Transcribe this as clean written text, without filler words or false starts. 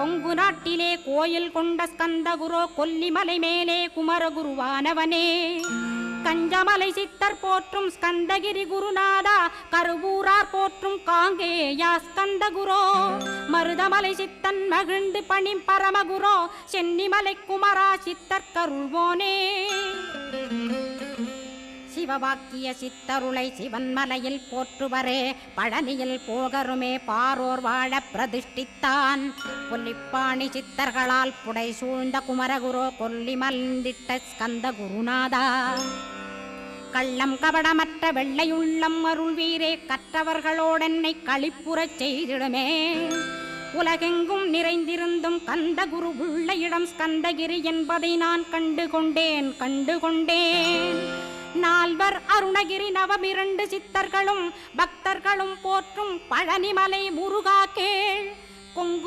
கொங்கு நாட்டிலே கோயில் கொண்ட ஸ்கந்தகுரோ கொல்லிமலை மேலே குமரகுருவானவனே கஞ்சமலை சித்தர் போற்றும் ஸ்கந்தகிரி குருநாதா கருவூரார் போற்றும் காங்கேயா ஸ்கந்தகுரோ மருதமலை சித்தன் மகிழ்ந்து பணி பரமகுரோ சென்னிமலை குமரா சித்தர் கருள்வோனே சிவவாக்கிய சித்தருளை சிவன்மலையில் போற்றுவரே பழனியில் போகருமே பாரோர் வாழ பிரதிஷ்டித்தான் கொல்லிப்பாணி சித்தர்களால் புடை சூழ்ந்த குமரகுரோ கொல்லிமல்ந்திட்ட ஸ்கந்த குருநாதா கள்ளம் கபடமற்ற வெள்ளையுள்ளம் அருள் வீரே கற்றவர்களோடென்னை களிப்புறச் செய்திடுமே உலகெங்கும் நிறைந்திருந்தும் கந்தகுரு உள்ள இடம் ஸ்கந்தகிரி என்பதை நான் கண்டுகொண்டேன் நால்வர் அருணகிரி நவமிரண்டு சித்தர்களும் பக்தர்களும் போற்றும் பழனிமலை முருகா கேள் கொங்கு